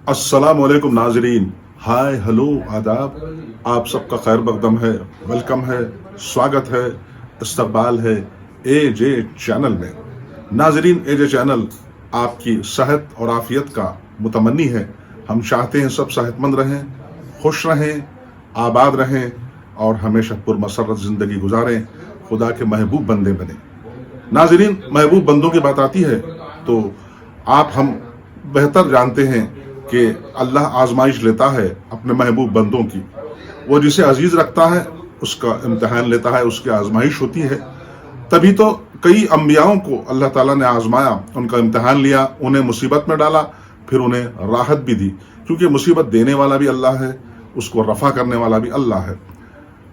अस्सलाम वालेकुम नाजरीन, हाय हेलो आदाब। आप सबका खैर मकदम है, वेलकम है, स्वागत है, इस्तकबाल है ए जे चैनल में। नाजरीन, ए जे चैनल आपकी सेहत और आफियत का मुतमन्नी है। हम चाहते हैं सब सेहतमंद रहें, खुश रहें, आबाद रहें और हमेशा पुरमसरत ज़िंदगी गुजारें, खुदा के महबूब बंदे बने। नाजरीन, महबूब बंदों की बात आती है तो आप हम बेहतर जानते हैं कि अल्लाह आजमाइश लेता है अपने महबूब बंदों की। वो जिसे अजीज रखता है उसका इम्तिहान लेता है, उसकी आजमाइश होती है। तभी तो कई अम्बियाओं को अल्लाह ताला ने आजमाया, उनका इम्तिहान लिया, उन्हें मुसीबत में डाला, फिर उन्हें राहत भी दी, क्योंकि मुसीबत देने वाला भी अल्लाह है, उसको रफा करने वाला भी अल्लाह है।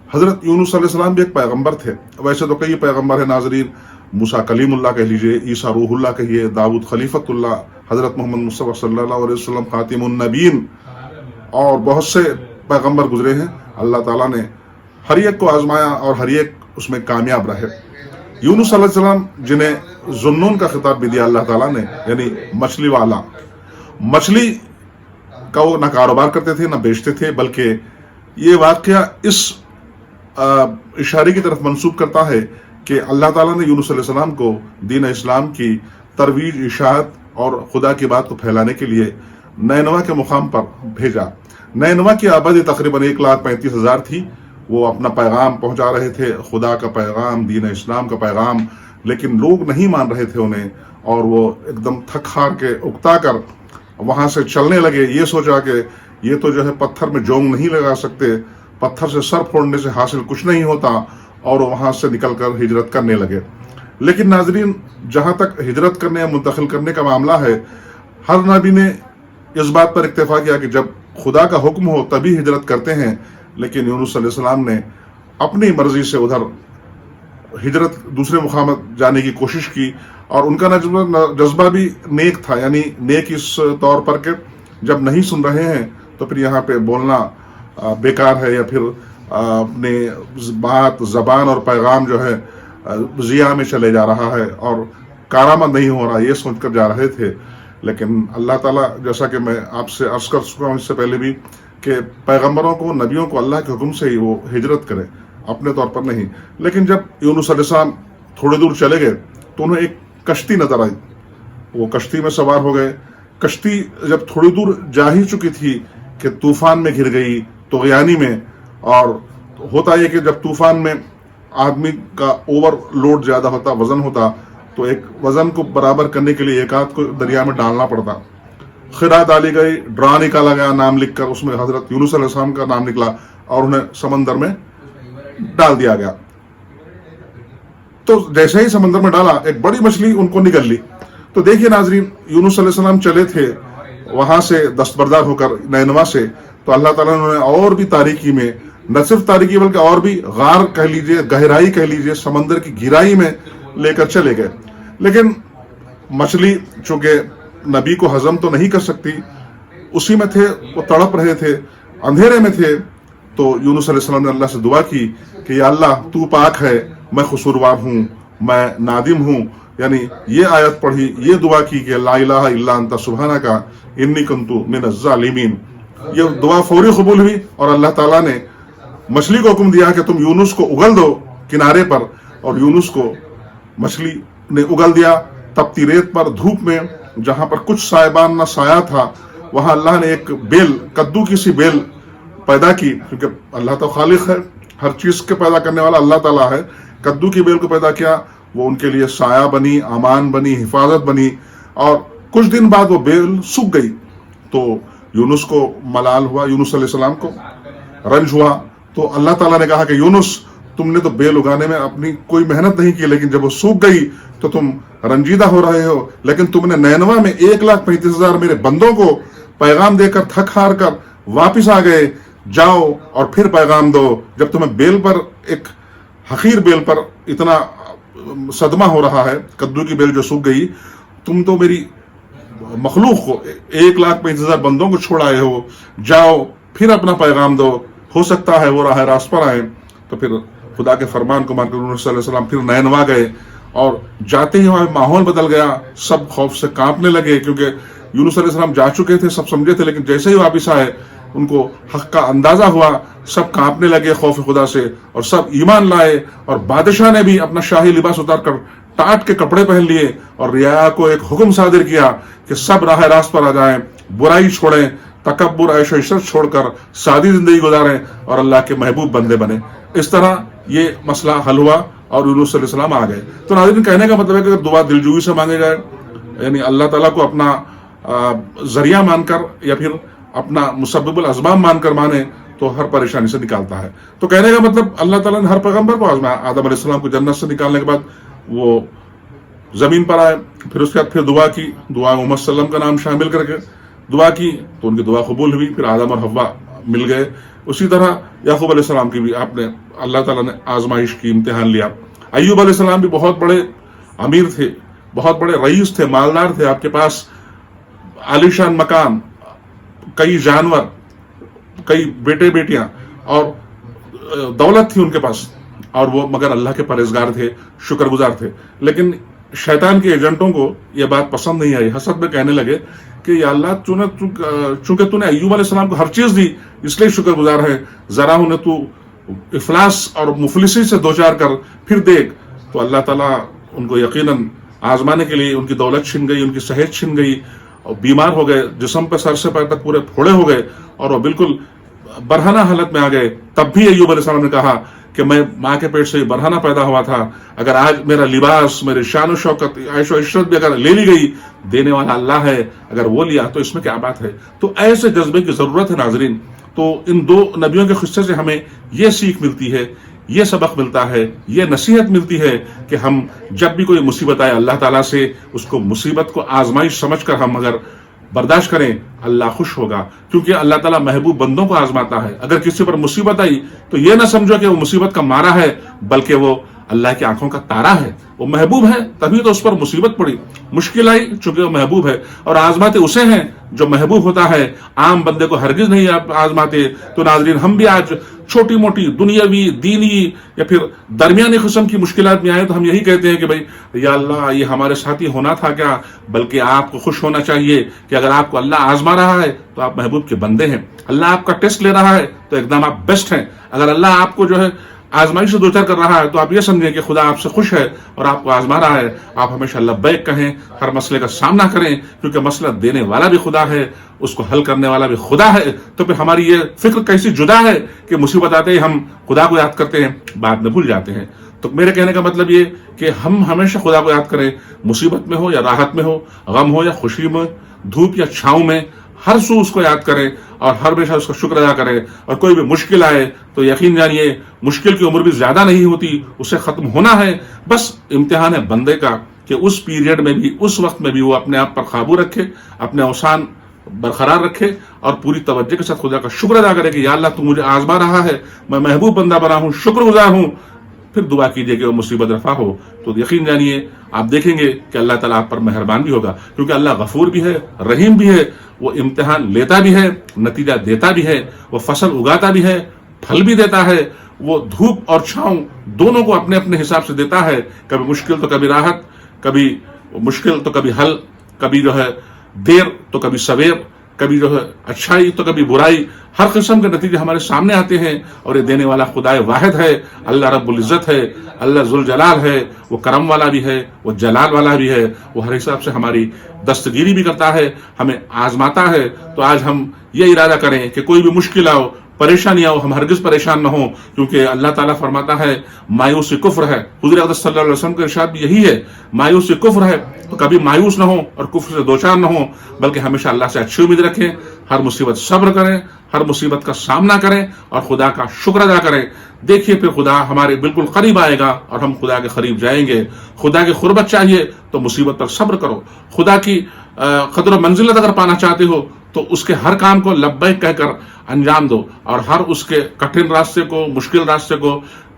हजरत यूनुस अलैहिस्सलाम भी एक पैगंबर थे। वैसे तो कई पैगंबर हैं नाजरीन, मूसा कलीमुल्लाह कह लीजिए, ईसा रूहुल्लाह कहिए, दाऊद खलीफतुल्लाह, हजरत मोहम्मद मुस्तफा सल्लल्लाहु अलैहि वसल्लम खातिमुन नबीन, और बहुत से पैगंबर गुजरे हैं। अल्लाह ताला ने हर एक को आजमाया और हर एक उसमें कामयाब रहे। यूनुस अलैहिस्सलाम, जिन्हें जुन्नून का खिताब भी दिया अल्लाह ताला ने, यानी मछली वाला, मछली का वो ना कारोबार करते थे ना बेचते थे, बल्कि ये वाकया इस इशारे की तरफ मंसूब करता है कि अल्लाह ताला ने यूनुस अलैहिस्सलाम को दीन इस्लाम की तरवीज, इशाअत और खुदा की बात को फैलाने के लिए नैनवा के मुकाम पर भेजा। नैनवा की आबादी तकरीबन 1,35,000 थी। वो अपना पैगाम पहुंचा रहे थे, खुदा का पैगाम, दीन इस्लाम का पैगाम, लेकिन लोग नहीं मान रहे थे उन्हें, और वो एकदम थक हार के उकता कर वहां से चलने लगे। ये सोचा कि ये तो जो है पत्थर में जोंग नहीं लगा सकते, पत्थर से सर फोड़ने से हासिल कुछ नहीं होता, और वहां से निकलकर हिजरत करने लगे। लेकिन नाजरीन, जहां तक हिजरत करने या मुंतकिल करने का मामला है, हर नबी ने इस बात पर इक्तफा किया कि जब खुदा का हुक्म हो तभी हिजरत करते हैं। लेकिन यूनुस अलैहिस्सलाम ने अपनी मर्जी से उधर हिजरत दूसरे मुकाम जाने की कोशिश की, और उनका जज्बा भी नेक था, यानी नेक इस तौर पर के जब नहीं सुन रहे हैं तो फिर यहाँ पे बोलना बेकार है, या फिर अपने बात, जबान और पैगाम जो है जिया में चले जा रहा है और कारामद नहीं हो रहा, ये सोचकर जा रहे थे। लेकिन अल्लाह ताला, जैसा कि मैं आपसे अर्ज कर चुका हूँ इससे पहले भी, कि पैगंबरों को, नबियों को अल्लाह के हुक्म से ही वो हिजरत करें, अपने तौर पर नहीं। लेकिन जब यूनुस अलैहिस्सलाम थोड़े दूर चले गए तो उन्हें एक कश्ती नजर आई। वो कश्ती में सवार हो गए। कश्ती जब थोड़ी दूर जा ही चुकी थी कि तूफान में घिर गई, तुग़यानी में। और होता यह कि जब तूफान में आदमी का ओवरलोड ज्यादा होता, वजन होता, तो एक वजन को बराबर करने के लिए एक आध को दरिया में डालना पड़ता। खिरा डाली गई, ड्रा निकाला गया, नाम लिखकर उसमें हजरत यूनुस अलैहिस्सलाम का नाम निकला और उन्हें समंदर में डाल दिया गया। तो जैसे ही समंदर में डाला, एक बड़ी मछली उनको निगल ली। तो देखिए नाजरीन, यूनुस अलैहिस्सलाम चले थे वहां से दस्तबरदार होकर नैनवा से, तो अल्लाह ताला ने और भी तारीकी में, न सिर्फ तारीकी बल्कि और भी गार कह लीजिए, गहराई कह लीजिए, समंदर की गहराई में लेकर चले गए। लेकिन मछली चूंकि नबी को हजम तो नहीं कर सकती, उसी में थे, वो तड़प रहे थे, अंधेरे में थे। तो यूनुस अलैहिस्सलाम ने अल्लाह से दुआ की कि या अल्लाह, तू पाक है, मैं कसूरवार हूँ, मैं नादिम हूँ। यानी ये आयत पढ़ी, ये दुआ की कि ला इलाहा इल्ला अंता सुब्हानका इन्नी कुन्तु मिनज़ ज़ालिमीन। ये दुआ फौरी कबूल हुई और अल्लाह ताला ने मछली को हुक्म दिया कि तुम यूनुस को उगल दो किनारे पर, और यूनुस को मछली ने उगल दिया। तपती रेत पर, धूप में, जहां पर कुछ सायबान ना साया था, वहां अल्लाह ने एक बेल, कद्दू की सी बेल पैदा की, क्योंकि अल्लाह तो खालिक है, हर चीज के पैदा करने वाला अल्लाह ताला है। कद्दू की बेल को पैदा किया, वो उनके लिए साया बनी, अमान बनी, हिफाजत बनी। और कुछ दिन बाद वो बेल सूख गई। तो यूनुस को मलाल हुआ, यूनुस अलैहिस्सलाम को रंज हुआ। तो अल्लाह ताला ने कहा कि यूनुस, तुमने तो बेल उगाने में अपनी कोई मेहनत नहीं की, लेकिन जब वो सूख गई तो तुम रंजीदा हो रहे हो। लेकिन तुमने नैनवा में 1,35,000 मेरे बंदों को पैगाम देकर थक हार कर वापिस आ गए, जाओ और फिर पैगाम दो। जब तुम्हें बेल पर, एक हकीर बेल पर इतना सदमा हो रहा है, कद्दू की बेल जो सूख गई, तुम तो मेरी मखलूक को, 1,35,000 बंदों को छोड़ आए हो, जाओ फिर अपना पैगाम दो, हो सकता है वो राह रास्त पर आए। तो फिर खुदा के फरमान को मानकर यूनुस अलैहिस्सलाम फिर नैनवा गए, और जाते ही वहां माहौल बदल गया। सब खौफ से कांपने लगे, क्योंकि यूनुस अलैहिस्सलाम जा चुके थे, सब समझे थे, लेकिन जैसे ही वापिस आए उनको हक का अंदाजा हुआ, सब कांपने लगे खौफ खुदा से और सब ईमान लाए। और बादशाह ने भी अपना शाही लिबास उतार कर टाट के कपड़े पहन लिए और रियाया को एक हुक्म सादिर किया कि सब राह रास्त पर आ जाएं, बुराई छोड़ें, तकब्बुर ऐश इशरत छोड़कर सादी जिंदगी गुजारें और अल्लाह के महबूब बंदे बने। इस तरह ये मसला हल हुआ और यूनुस अलैहिस्सलाम आ गए। तो नाज़रीन, कहने का मतलब है कि अगर दुआ दिलजोई से मांगे जाए, यानी अल्लाह ताला को अपना जरिया मानकर या फिर अपना मुसब्बिबुल असबाब मानकर माने, तो हर परेशानी से निकालता है। तो कहने का मतलब अल्लाह ताला ने हर पैगंबर को आजमाया। आदम अलैहिस्सलाम को जन्नत से निकालने के बाद वो जमीन पर आए, फिर उसके बाद फिर दुआ की, दुआ मोहम्मद सल्लम का नाम शामिल करके दुआ की, तो उनकी दुआ कबूल हुई, फिर आदम और हव्वा मिल गए। उसी तरह याकूब अलैहिस्सलाम की भी आपने अल्लाह ताला ने आजमाइश की, इम्तिहान लिया। अय्यूब अलैहिस्सलाम भी बहुत बड़े अमीर थे, बहुत बड़े रईस थे, मालदार थे, आपके पास आलीशान मकान, कई जानवर, कई बेटे बेटियां और दौलत थी उनके पास, और वो मगर अल्लाह के परहेजगार थे, शुक्रगुजार थे। लेकिन शैतान के एजेंटों को यह बात पसंद नहीं आई, हसद में कहने लगे कि या अल्लाह चूंकि तूने अय्यूब अलैहिस्सलाम को हर चीज दी इसलिए शुक्रगुजार है, जरा उन्हें तू इफलास और मुफलिसी से दो चार कर फिर देख। तो अल्लाह ताला उनको यकीनन आजमाने के लिए उनकी दौलत छिन गई, उनकी सेहत छिन गई और बीमार हो गए, जिस्म पे सर से पैर तक पूरे फोड़े हो गए और वो बिल्कुल बरहना हालत में आ गए। तब भी अय्यूब अलैहिस्सलाम ने कहा कि मैं माँ के पेट से बरहना पैदा हुआ था, अगर आज मेरा लिबास, मेरी शान शौकत, ऐशो इशरत भी अगर ले ली गई, देने वाला अल्लाह है, अगर वो लिया तो इसमें क्या बात है। तो ऐसे जज्बे की जरूरत है नाजरीन। तो इन दो नबियों के किस्से से हमें यह सीख मिलती है, ये सबक मिलता है, ये नसीहत मिलती है कि हम जब भी कोई मुसीबत आए अल्लाह ताला से उसको मुसीबत को आजमाइश समझकर हम अगर बर्दाश्त करें, अल्लाह खुश होगा, क्योंकि अल्लाह ताला महबूब बंदों को आजमाता है। अगर किसी पर मुसीबत आई तो ये ना समझो कि वो मुसीबत का मारा है, बल्कि वो अल्लाह की आंखों का तारा है, वो महबूब है, तभी तो उस पर मुसीबत पड़ी, मुश्किल आई चूंकि वो महबूब है। और आजमाते उसे हैं जो महबूब होता है, आम बंदे को हरगिज नहीं आजमाते। तो नाजरीन, हम भी आज छोटी मोटी दुनियावी, दीनी या फिर दरमियानी किस्म की मुश्किलात में आए तो हम यही कहते हैं कि भाई या अल्लाह ये हमारे साथ ही होना था क्या, बल्कि आपको खुश होना चाहिए कि अगर आपको अल्लाह आजमा रहा है तो आप महबूब के बंदे हैं। अल्लाह आपका टेस्ट ले रहा है तो एकदम आप बेस्ट हैं। अगर अल्लाह आपको जो है आजमाइश से दो चार कर रहा है तो आप ये समझें कि खुदा आपसे खुश है और आपको आजमा रहा है। आप हमेशा लब्बैक कहें, हर मसले का सामना करें, क्योंकि मसला देने वाला भी खुदा है, उसको हल करने वाला भी खुदा है। तो फिर हमारी ये फिक्र कैसी जुदा है कि मुसीबत आते ही हम खुदा को याद करते हैं, बाद में भूल जाते हैं। तो मेरे कहने का मतलब ये कि हम हमेशा खुदा को याद करें, मुसीबत में हो या राहत में हो, गम हो या खुशी में, धूप या छांव में, हर सू उसको याद करें और हर हमेशा उसका शुक्र अदा करें। और कोई भी मुश्किल आए तो यकीन जानिए मुश्किल की उम्र भी ज्यादा नहीं होती, उसे खत्म होना है। बस इम्तिहान है बंदे का कि उस पीरियड में भी, उस वक्त में भी वो अपने आप पर काबू रखे, अपने औसान बरकरार रखे और पूरी तवज्जो के साथ खुदा का शुक्र अदा करे कि या अल्लाह तू मुझे आजमा रहा है, मैं महबूब बंदा बना हूं, शुक्रगुजार हूं। फिर दुआ कीजिए कि वो मुसीबत रफा हो, तो यकीन जानिए आप देखेंगे कि अल्लाह ताला आप पर मेहरबान भी होगा, क्योंकि अल्लाह गफूर भी है, रहीम भी है। वो इम्तिहान लेता भी है, नतीजा देता भी है, वो फसल उगाता भी है, फल भी देता है, वो धूप और छांव दोनों को अपने अपने हिसाब से देता है। कभी मुश्किल तो कभी राहत, कभी मुश्किल तो कभी हल, कभी जो है देर तो कभी सवेर, कभी जो है अच्छाई तो कभी बुराई। हर किस्म के नतीजे हमारे सामने आते हैं और ये देने वाला खुदाए वाहिद है, अल्लाह रब्बुल इज्जत है, अल्लाह जुल जलाल है, वो करम वाला भी है, वो जलाल वाला भी है। वो हर हिसाब से हमारी दस्तगिरी भी करता है, हमें आजमाता है। तो आज हम ये इरादा करें कि कोई भी मुश्किल आओ, परेशानी आओ, हम हरगिज परेशान न हो, क्योंकि अल्लाह ताला फरमाता है मायूसी कुफ्र है। हुज़ूर अक़दस सल्लल्लाहु अलैहि वसल्लम का इरशाद भी यही है, मायूसी कुफ्र है। तो कभी मायूस न हो और कुफ्र से दो चार न हो, बल्कि हमेशा अल्लाह से अच्छी उम्मीद रखें, हर मुसीबत सब्र करें, हर मुसीबत का सामना करें और खुदा का शुक्र अदा करें। देखिए फिर खुदा हमारे बिल्कुल करीब आएगा और हम खुदा के करीब जाएंगे। खुदा की खुरबत चाहिए तो मुसीबत पर सब्र करो। खुदा की कदर मंजिलत अगर पाना चाहते हो तो उसके हर काम को लब्बैक कहकर अंजाम दो और हर उसके कठिन रास्ते को, मुश्किल रास्ते को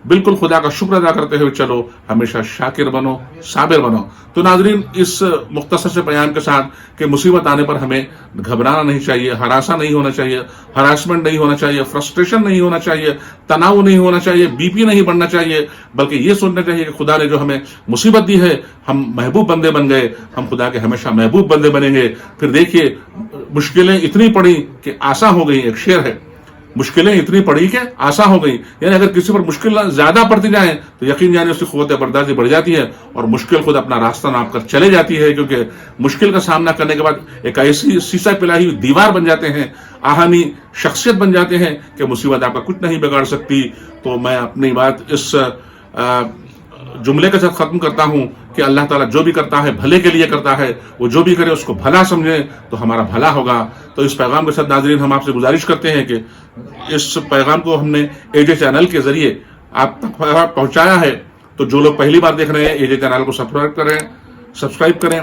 बिल्कुल खुदा का शुक्र अदा करते हुए चलो, हमेशा शाकिर बनो, साबिर बनो। तो नाजरीन, इस मुख्तसर से बयान के साथ कि मुसीबत आने पर हमें घबराना नहीं चाहिए, हरासा नहीं होना चाहिए, हरासमेंट नहीं होना चाहिए, फ्रस्ट्रेशन नहीं होना चाहिए, तनाव नहीं होना चाहिए, बीपी नहीं बढ़ना चाहिए, बल्कि ये सोचना चाहिए कि खुदा ने जो हमें मुसीबत दी है, हम महबूब बंदे बन गए, हम खुदा के हमेशा महबूब बंदे बनेंगे। फिर देखिए, मुश्किलें इतनी पड़ी कि आसान हो गई। एक शेर है, मुश्किलें इतनी पड़ी कि आसान हो गई। यानी अगर किसी पर मुश्किल ज्यादा पड़ती जाए तो यकीन जाने उसकी क़ुव्वत बर्दाश्त बढ़ जाती है और मुश्किल खुद अपना रास्ता नाप कर चले जाती है, क्योंकि मुश्किल का सामना करने के बाद एक ऐसी शीशा पिलाई हुई दीवार बन जाते हैं, आहानी शख्सियत बन जाते हैं कि मुसीबत आपका कुछ नहीं बिगाड़ सकती। तो मैं अपनी बात इस जुमले के साथ खत्म करता हूं कि अल्लाह ताला जो भी करता है भले के लिए करता है, वो जो भी करे उसको भला समझे तो हमारा भला होगा। तो इस पैगाम के साथ नाजरीन हम आपसे गुजारिश करते हैं कि इस पैगाम को हमने एजे चैनल के जरिए आप तक पहुंचाया है, तो जो लोग पहली बार देख रहे हैं एजे चैनल को सब्सक्राइब करें,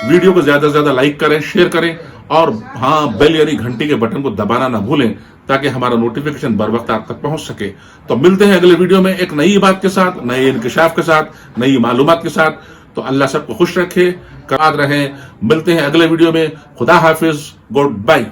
वीडियो को ज्यादा से ज्यादा लाइक करें, शेयर करें और हाँ, बेल यानी घंटी के बटन को दबाना ना भूलें ताकि हमारा नोटिफिकेशन बर वक्त आप तक पहुंच सके। तो मिलते हैं अगले वीडियो में एक नई बात के साथ, नए इंकिशाफ के साथ, नई मालूमात के साथ। तो अल्लाह सबको खुश रखे, कराद रहें। मिलते हैं अगले वीडियो में। खुदा हाफिज, गुड बाय।